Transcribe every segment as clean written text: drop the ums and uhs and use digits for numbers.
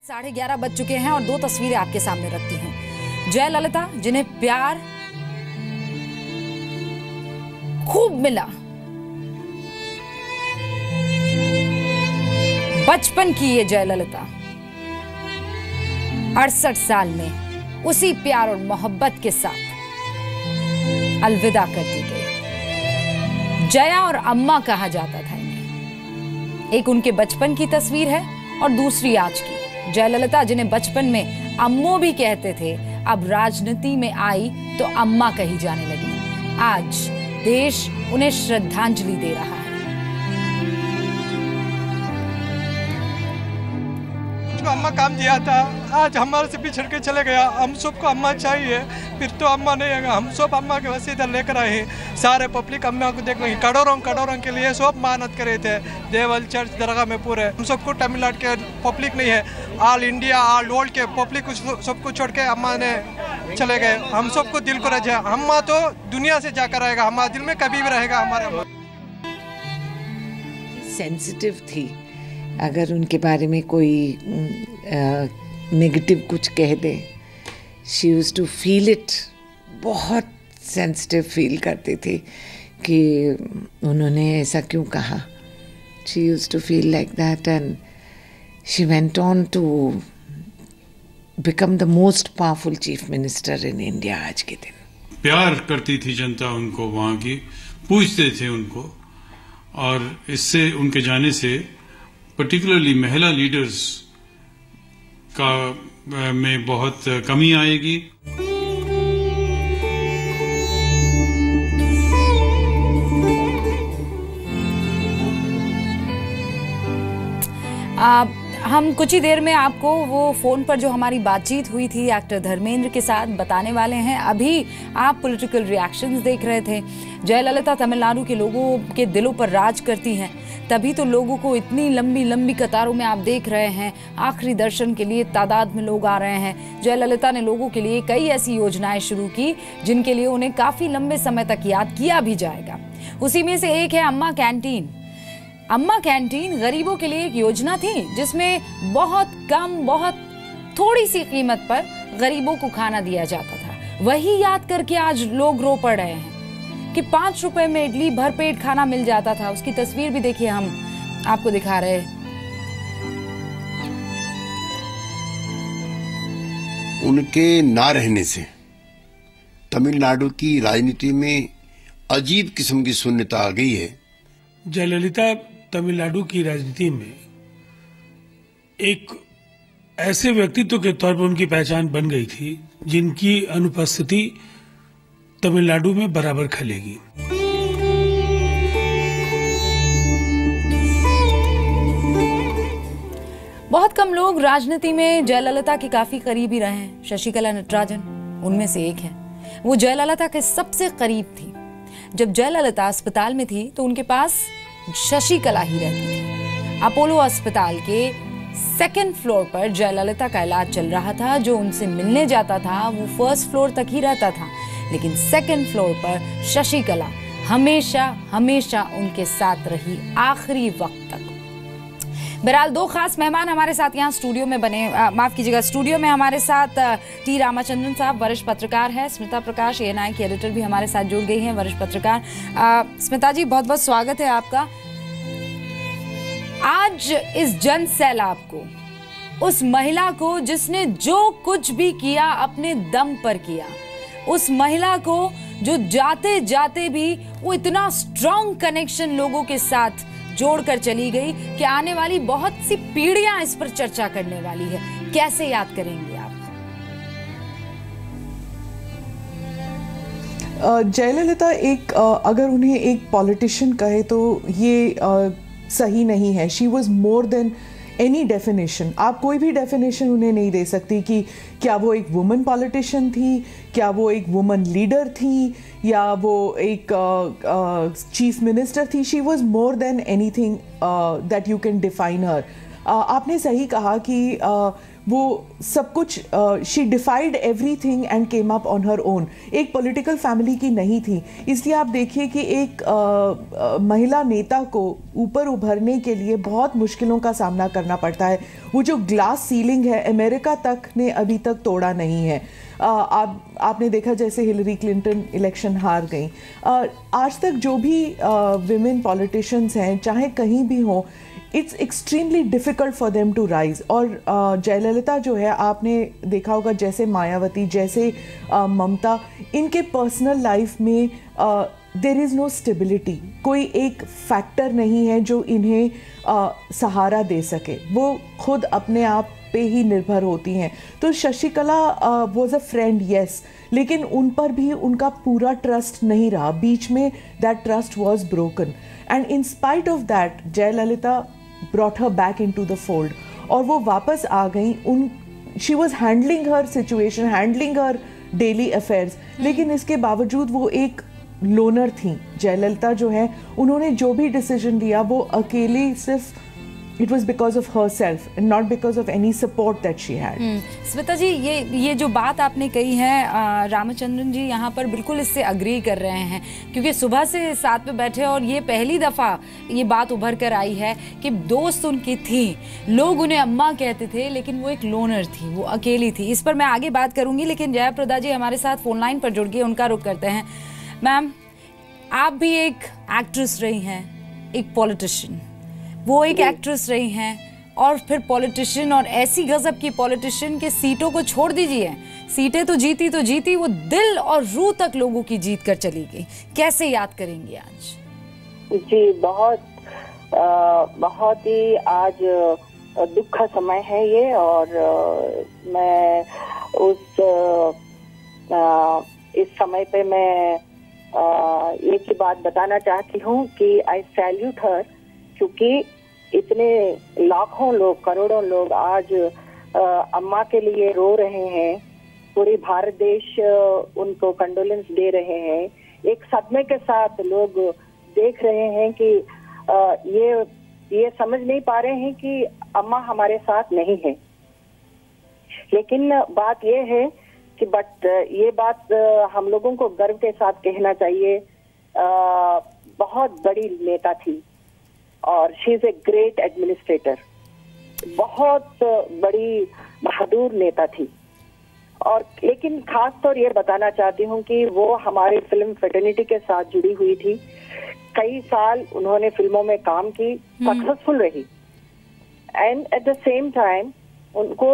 11:30 बज चुके हैं और दो तस्वीरें आपके सामने रखती हूं। जयललिता जिन्हें प्यार खूब मिला, बचपन की ये जयललिता 68 साल में उसी प्यार और मोहब्बत के साथ अलविदा कर दी गई। जया और अम्मा कहा जाता था इन्हें। एक उनके बचपन की तस्वीर है और दूसरी आज की। जयललिता जिन्हें बचपन में अम्मो भी कहते थे, अब राजनीति में आई तो अम्मा कही जाने लगी। आज देश उन्हें श्रद्धांजलि दे रहा है। अम्मा काम दिया था, आज हमारे से बिछड़ के चले गया। हम सबको अम्मा चाहिए, फिर तो अम्मा नहीं है। हम सब अम्मा के वैसे इधर लेकर आए हैं। सारे पब्लिक अम्मा को देखने करोड़ों के लिए सब मेहनत करे थे। देवल चर्च दरगाह में पूरे हम सबको तमिलनाडु के पब्लिक नहीं है, ऑल इंडिया ऑल वर्ल्ड के पब्लिक सबको छोड़ के अम्मा ने चले गए। हम सबको दिल को रजा। अम्मा तो दुनिया से जाकर रहेगा, हमारे दिल में कभी भी रहेगा हमारे अम्मा। सेंसिटिव थी, अगर उनके बारे में कोई नेगेटिव कुछ कह दे, she used to feel it. बहुत सेंसिटिव फील करती थी कि उन्होंने ऐसा क्यों कहा। She used to feel like that and she went on to become the most powerful chief minister in India. आज के दिन प्यार करती थी जनता उनको, वहाँ की पूछते थे उनको, और इससे उनके जाने से पर्टिकुलरली महिला लीडर्स का में बहुत कमी आएगी। हम कुछ ही देर में आपको वो फोन पर जो हमारी बातचीत हुई थी एक्टर धर्मेंद्र के साथ बताने वाले हैं। अभी आप पॉलिटिकल रिएक्शंस देख रहे थे। जयललिता तमिलनाडु के लोगों के दिलों पर राज करती हैं, तभी तो लोगों को इतनी लंबी लंबी कतारों में आप देख रहे हैं। आखिरी दर्शन के लिए तादाद में लोग आ रहे हैं। जयललिता ने लोगों के लिए कई ऐसी योजनाएं शुरू की जिनके लिए उन्हें काफी लंबे समय तक याद किया भी जाएगा। उसी में से एक है अम्मा कैंटीन। अम्मा कैंटीन गरीबों के लिए एक योजना थी जिसमें बहुत कम, बहुत थोड़ी सी कीमत पर गरीबों को खाना दिया जाता था। वही याद करके आज लोग रो पड़ रहे हैं कि 5 रुपए में इडली भरपेट खाना मिल जाता था। उसकी तस्वीर भी देखिए, हम आपको दिखा रहे हैं। उनके ना रहने से तमिलनाडु की राजनीति में अजीब किस्म की शून्यता आ गई है। जयललिता तमिलनाडु की राजनीति में एक ऐसे व्यक्तित्व के तौर पर उनकी पहचान बन गई थी जिनकी अनुपस्थिति तमिलनाडु में बराबर खलेगी। बहुत कम लोग राजनीति में जयललिता के काफी करीबी रहे हैं। शशिकला नटराजन उनमें से एक है। वो जयललिता के सबसे करीब थी। जब जयललिता अस्पताल में थी तो उनके पास शशिकला ही रहती थी। अपोलो अस्पताल के 2nd फ्लोर पर जयललिता का इलाज चल रहा था। जो उनसे मिलने जाता था वो 1st फ्लोर तक ही रहता था, लेकिन 2nd फ्लोर पर शशिकला हमेशा हमेशा उनके साथ रही आखिरी वक्त तक। बहरहाल दो खास मेहमान हमारे साथ यहाँ स्टूडियो में बने, माफ कीजिएगा, स्टूडियो में हमारे साथ टी रामाचंद्रन साहब वरिष्ठ पत्रकार है। स्मिता प्रकाश ANI की एडिटर भी हमारे साथ जुड़ गई हैं, वरिष्ठ पत्रकार। स्मिता जी, बहुत बहुत स्वागत है आपका। आज इस जन सैलाब को, उस महिला को जिसने जो कुछ भी किया अपने दम पर किया, उस महिला को जो जाते जाते भी वो इतना स्ट्रॉन्ग कनेक्शन लोगों के साथ जोड़कर चली गई कि आने वाली बहुत सी पीढ़ियां इस पर चर्चा करने वाली है, कैसे याद करेंगे आप? जयललिता अगर उन्हें एक पॉलिटिशियन कहे तो ये सही नहीं है। She was more then any definition. आप कोई भी डेफिनेशन उन्हें नहीं दे सकती कि क्या वो एक वुमन पॉलिटिशियन थी, क्या वो एक वुमन लीडर थी, या वो एक चीफ मिनिस्टर थी। She was more than anything that you can define her. आपने सही कहा कि वो सब कुछ she defied everything and came up on her own. एक पॉलिटिकल फैमिली की नहीं थी, इसलिए आप देखिए कि एक महिला नेता को ऊपर उभरने के लिए बहुत मुश्किलों का सामना करना पड़ता है। वो जो ग्लास सीलिंग है अमेरिका तक ने अभी तक तोड़ा नहीं है। आपने देखा जैसे हिलरी क्लिंटन इलेक्शन हार गई। आज तक जो भी विमेन पॉलिटिशियंस हैं चाहे कहीं भी हों, it's extremely difficult for them to rise. और जयललिता जो है, आपने देखा होगा जैसे मायावती, जैसे ममता, इनके पर्सनल लाइफ में देयर इज़ नो स्टेबिलिटी। कोई एक फैक्टर नहीं है जो इन्हें सहारा दे सके। वो खुद अपने आप पे ही निर्भर होती हैं। तो Sasikala was a friend, yes, लेकिन उन पर भी उनका पूरा ट्रस्ट नहीं रहा। बीच में that trust was broken and in spite of that Jayalalithaa brought her back into the fold और वो वापस आ गई। she was handling her situation, handling her daily affairs, लेकिन इसके बावजूद वो एक लोनर थी। जयललिता जो है, उन्होंने जो भी डिसीजन लिया वो अकेले, सिर्फ it was because of herself and not because of any support that she had। Smita जी, ये जो बात आपने कही है, रामचंद्रन जी यहाँ पर बिल्कुल इससे अग्री कर रहे हैं, क्योंकि सुबह से साथ में बैठे और ये पहली दफ़ा ये बात उभर कर आई है कि दोस्त उनकी थी, लोग उन्हें अम्मा कहते थे, लेकिन वो एक लोनर थी, वो अकेली थी। इस पर मैं आगे बात करूँगी, लेकिन जयाप्रदा जी हमारे साथ फोन लाइन पर जुड़ गए, उनका रुख करते हैं। मैम, आप भी एक एक्ट्रेस रही हैं, एक पॉलिटिशियन, वो एक एक्ट्रेस रही हैं और फिर पॉलिटिशियन, और ऐसी गजब की पॉलिटिशियन के सीटों को छोड़ दीजिए, सीटें तो जीती, वो दिल और रूह तक लोगों की जीत कर चली गई। कैसे याद करेंगे आज? जी, बहुत ही आज दुख का समय है ये, और मैं इस समय पे मैं एक ही बात बताना चाहती हूँ कि आई सैल्यूट हर, क्योंकि इतने लाखों लोग, करोड़ों लोग आज अम्मा के लिए रो रहे हैं, पूरी भारत देश उनको कंडोलेंस दे रहे हैं। एक सदमे के साथ लोग देख रहे हैं कि ये समझ नहीं पा रहे हैं कि अम्मा हमारे साथ नहीं है। लेकिन बात ये है कि ये बात हम लोगों को गर्व के साथ कहना चाहिए, बहुत बड़ी नेता थी और she is a great administrator, बहुत बड़ी बहादुर नेता थी। और लेकिन खास तौर ये बताना चाहती हूँ कि वो हमारे फिल्म फेटर्निटी के साथ जुड़ी हुई थी। कई साल उन्होंने फिल्मों में काम की, सक्सेसफुल रही, and at the same time उनको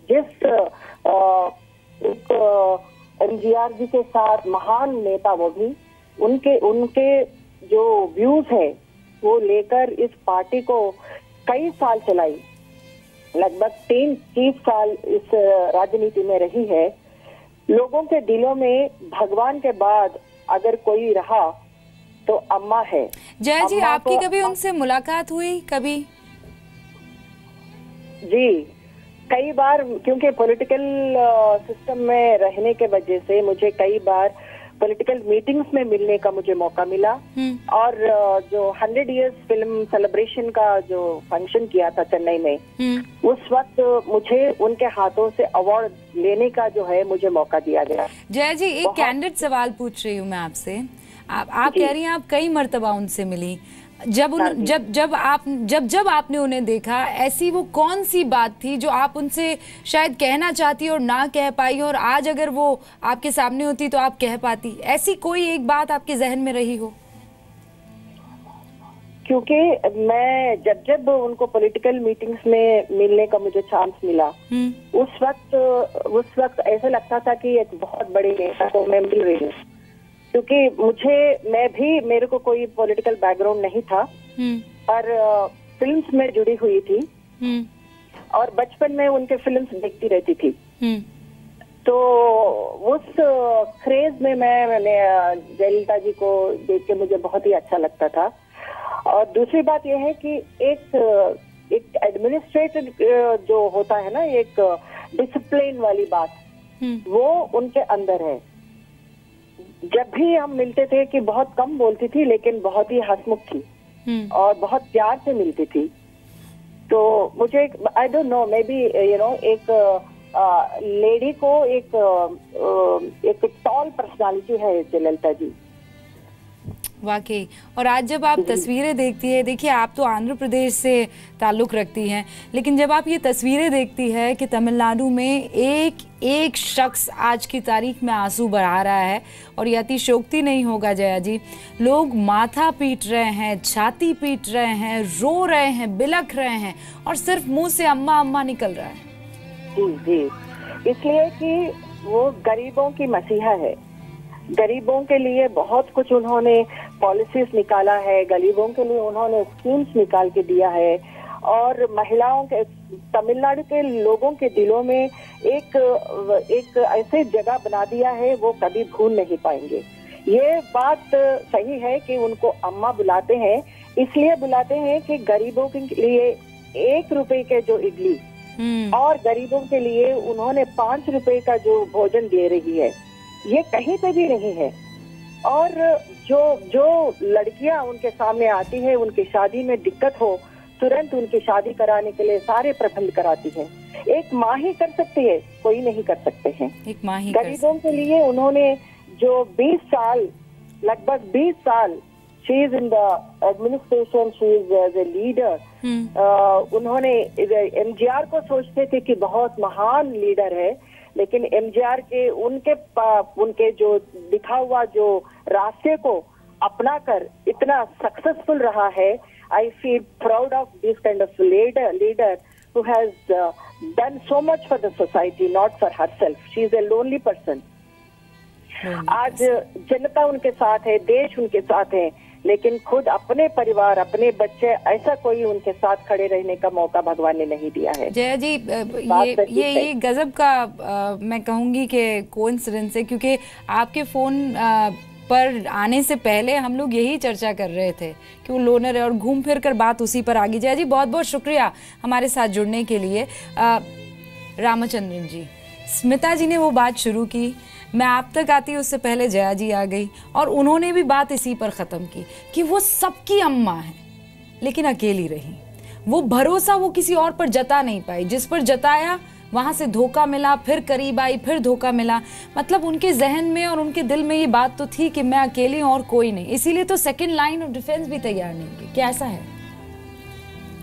जिस एमजीआर जी के साथ महान नेता, वो भी उनके जो व्यूज है वो लेकर इस पार्टी को कई साल चलाई, लगभग 30 साल इस राजनीति में रही है। लोगों के दिलों में भगवान के बाद अगर कोई रहा तो अम्मा है। जय जी, आपकी कभी उनसे मुलाकात हुई? कभी? जी, कई बार, क्योंकि पॉलिटिकल सिस्टम में रहने के वजह से मुझे कई बार पॉलिटिकल मीटिंग्स में मिलने का मुझे मौका मिला। और जो 100 इयर्स फिल्म सेलिब्रेशन का जो फंक्शन किया था चेन्नई में, उस वक्त मुझे उनके हाथों से अवार्ड लेने का जो है मुझे मौका दिया गया। जय जी, एक कैंडिडेट सवाल पूछ रही हूँ मैं आपसे। आप कह रही हैं आप कई मर्तबा उनसे मिली, जब आपने उन्हें देखा, ऐसी वो कौन सी बात थी जो आप उनसे शायद कहना चाहती और ना कह पाई, और आज अगर वो आपके सामने होती तो आप कह पाती? ऐसी कोई एक बात आपके जहन में रही हो? क्योंकि मैं जब उनको पॉलिटिकल मीटिंग्स में मिलने का मुझे चांस मिला, उस वक्त ऐसा लगता था कि एक बहुत बड़े नेता को मैं मिल रही हूँ, क्योंकि मेरे को कोई पॉलिटिकल बैकग्राउंड नहीं था, पर फिल्म्स में जुड़ी हुई थी और बचपन में उनके फिल्म्स देखती रहती थी। तो उस क्रेज में मैंने जयललिता जी को देख के मुझे बहुत ही अच्छा लगता था। और दूसरी बात यह है कि एक एडमिनिस्ट्रेटर जो होता है ना, एक डिसिप्लिन वाली बात, वो उनके अंदर है। जब भी हम मिलते थे कि बहुत कम बोलती थी, लेकिन बहुत ही हंसमुख थी और बहुत प्यार से मिलती थी। तो मुझे I don't know, may be एक लेडी को एक टॉल पर्सनालिटी है जयललिता जी, वाकई। और आज जब आप तस्वीरें देखती है, देखिए आप तो आंध्र प्रदेश से ताल्लुक़ रखती हैं, लेकिन जब आप ये तस्वीरें देखती है कि तमिलनाडु में एक एक शख्स आज की तारीख में आंसू बहा रहा है, और ये अतिशयोक्ति नहीं होगा जया जी, लोग माथा पीट रहे हैं, छाती पीट रहे हैं, रो रहे हैं, बिलख रहे हैं, और सिर्फ मुंह से अम्मा अम्मा निकल रहा है। जी जी, इसलिए कि वो गरीबों की मसीहा है। गरीबों के लिए बहुत कुछ उन्होंने पॉलिसीज निकाला है, गरीबों के लिए उन्होंने स्कीम्स निकाल के दिया है, और महिलाओं के, तमिलनाडु के लोगों के दिलों में एक ऐसे जगह बना दिया है वो कभी भूल नहीं पाएंगे। ये बात सही है कि उनको अम्मा बुलाते हैं, इसलिए बुलाते हैं कि गरीबों के लिए 1 रुपए के जो इडली और गरीबों के लिए उन्होंने 5 रुपए का जो भोजन दे रही है, ये कहीं पे भी नहीं है। और जो लड़कियां उनके सामने आती है, उनकी शादी में दिक्कत हो, तुरंत उनकी शादी कराने के लिए सारे प्रबंध कराती है। एक माँ ही कर सकती है, कोई नहीं कर सकते हैं। एक माँ ही गरीबों के लिए उन्होंने जो 20 साल, लगभग 20 साल, she is in the administration, she is as a leader. उन्होंने एमजीआर को सोचते थे कि बहुत महान लीडर है, लेकिन एमजीआर के उनके जो दिखा हुआ जो रास्ते को अपनाकर इतना सक्सेसफुल रहा है। I feel proud of this kind of leader who has done so much for the society, not for herself. She is a lonely person. आज जनता उनके साथ है, देश उनके साथ है, लेकिन खुद अपने परिवार, अपने बच्चे, ऐसा कोई उनके साथ खड़े रहने का मौका भगवान ने नहीं दिया है। जया जी, ये गजब का मैं कहूँगी कि कोइंसिडेंस है, क्योंकि आपके फ़ोन पर आने से पहले हम लोग यही चर्चा कर रहे थे कि वो लोनर है, और घूम फिर कर बात उसी पर आ गई। जया जी, बहुत बहुत शुक्रिया हमारे साथ जुड़ने के लिए। रामचंद्रन जी, स्मिता जी ने वो बात शुरू की, मैं आप तक आती उससे पहले जया जी आ गई, और उन्होंने भी बात इसी पर ख़त्म की कि वो सबकी अम्मा है लेकिन अकेली रही। वो भरोसा वो किसी और पर जता नहीं पाई, जिस पर जताया वहाँ से धोखा मिला, फिर करीब आई, फिर धोखा मिला। मतलब उनके जहन में और उनके दिल में ये बात तो थी कि मैं अकेली हूँ और कोई नहीं, इसीलिए तो सेकेंड लाइन ऑफ डिफेंस भी तैयार नहीं की। क्या ऐसा है?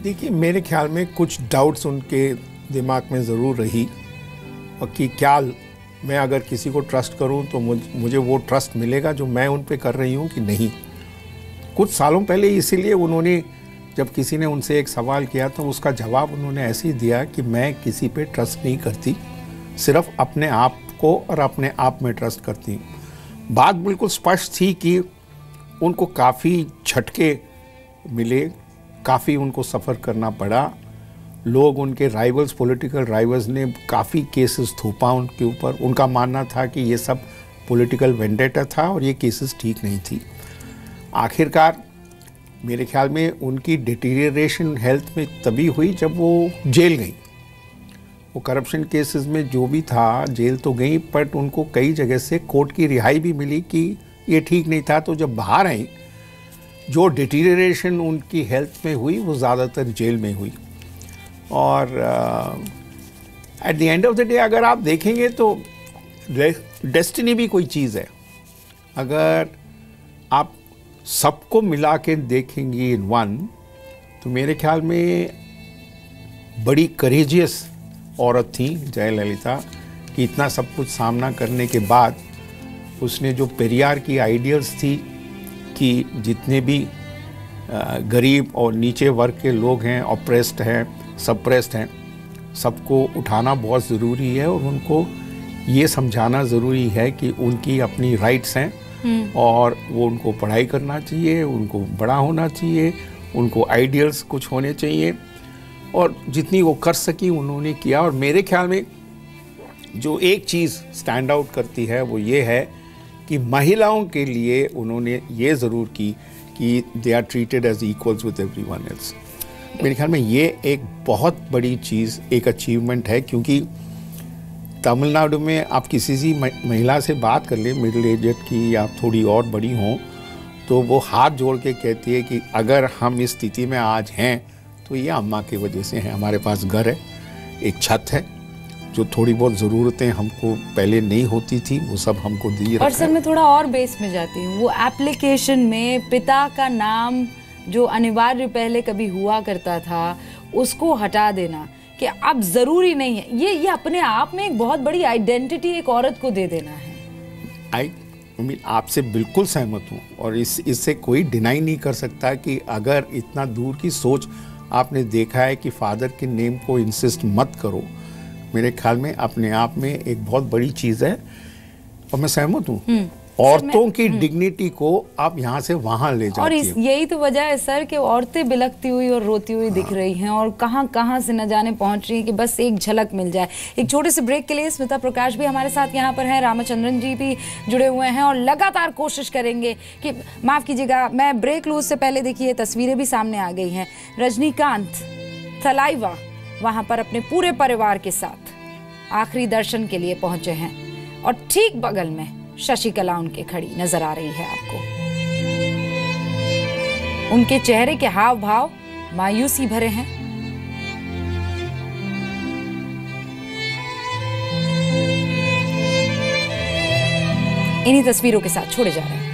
देखिए, मेरे ख्याल में कुछ डाउट्स उनके दिमाग में ज़रूर रही, और कि क्या मैं अगर किसी को ट्रस्ट करूं तो मुझे वो ट्रस्ट मिलेगा जो मैं उन पे कर रही हूं कि नहीं। कुछ सालों पहले इसीलिए उन्होंने, जब किसी ने उनसे एक सवाल किया तो उसका जवाब उन्होंने ऐसे ही दिया कि मैं किसी पे ट्रस्ट नहीं करती, सिर्फ अपने आप को और अपने आप में ट्रस्ट करती हूँ। बात बिल्कुल स्पष्ट थी कि उनको काफ़ी झटके मिले, काफ़ी उनको सफ़र करना पड़ा। लोग, उनके राइवल्स, पॉलिटिकल राइवल्स ने काफ़ी केसेस थोपा उनके ऊपर। उनका मानना था कि ये सब पॉलिटिकल वेंडेटा था और ये केसेस ठीक नहीं थी। आखिरकार मेरे ख्याल में उनकी डिटीरियरेशन हेल्थ में तभी हुई जब वो जेल गई। वो करप्शन केसेस में जो भी था, जेल तो गई, बट उनको कई जगह से कोर्ट की रिहाई भी मिली कि ये ठीक नहीं था। तो जब बाहर आई, जो डिटीरियरेशन उनकी हेल्थ में हुई वो ज़्यादातर जेल में हुई। और at the end of the day अगर आप देखेंगे तो डेस्टिनी भी कोई चीज़ है। अगर आप सबको मिला के देखेंगे इन वन, तो मेरे ख्याल में बड़ी करेजियस औरत थी जयललिता, कि इतना सब कुछ सामना करने के बाद उसने जो पेरियार की आइडियल्स थी कि जितने भी गरीब और नीचे वर्ग के लोग हैं, ऑप्रेस्ड हैं, सप्रेस्ड हैं, सबको उठाना बहुत ज़रूरी है और उनको ये समझाना ज़रूरी है कि उनकी अपनी राइट्स हैं और वो उनको पढ़ाई करना चाहिए, उनको बड़ा होना चाहिए, उनको आइडियल्स कुछ होने चाहिए, और जितनी वो कर सकी उन्होंने किया। और मेरे ख्याल में जो एक चीज़ स्टैंड आउट करती है वो ये है कि महिलाओं के लिए उन्होंने ये ज़रूर की कि they are treated as equals with everyone else. मेरे ख्याल में ये एक बहुत बड़ी चीज़, एक अचीवमेंट है, क्योंकि तमिलनाडु में आप किसी सी महिला से बात कर लें, मिडिल एजेड की या थोड़ी और बड़ी हों, तो वो हाथ जोड़ के कहती है कि अगर हम इस स्थिति में आज हैं तो ये अम्मा की वजह से है। हमारे पास घर है, एक छत है, जो थोड़ी बहुत ज़रूरतें हमको पहले नहीं होती थी वो सब हमको दी रखा है। और सर मैं थोड़ा और बेस में जाती हूँ, वो एप्लीकेशन में पिता का नाम जो अनिवार्य पहले कभी हुआ करता था उसको हटा देना कि अब जरूरी नहीं है, ये अपने आप में एक बहुत बड़ी आइडेंटिटी एक औरत को दे देना है। आपसे बिल्कुल सहमत हूँ और इससे कोई डिनाई नहीं कर सकता कि अगर इतना दूर की सोच आपने देखा है कि फादर के नेम को इंसिस्ट मत करो, मेरे ख्याल में अपने आप में एक बहुत बड़ी चीज़ है। और मैं सहमत हूँ, औरतों की डिग्निटी को आप यहाँ से वहाँ ले जाती और हैं। यही तो वजह है सर कि औरतें बिलखती हुई और रोती हुई दिख रही हैं और कहाँ से न जाने पहुंच रही हैं कि बस एक झलक मिल जाए। एक छोटे से ब्रेक के लिए स्मिता प्रकाश भी हमारे साथ यहाँ पर हैं, रामचंद्रन जी भी जुड़े हुए हैं और लगातार कोशिश करेंगे कि, माफ कीजिएगा मैं ब्रेक लूँ उससे पहले देखिए तस्वीरें भी सामने आ गई हैं। रजनीकांत थलाइवा वहां पर अपने पूरे परिवार के साथ आखिरी दर्शन के लिए पहुंचे हैं और ठीक बगल में शशिकला उनके खड़ी नजर आ रही है आपको। उनके चेहरे के हाव भाव मायूसी भरे हैं। इन्हीं तस्वीरों के साथ छोड़े जा रहे हैं।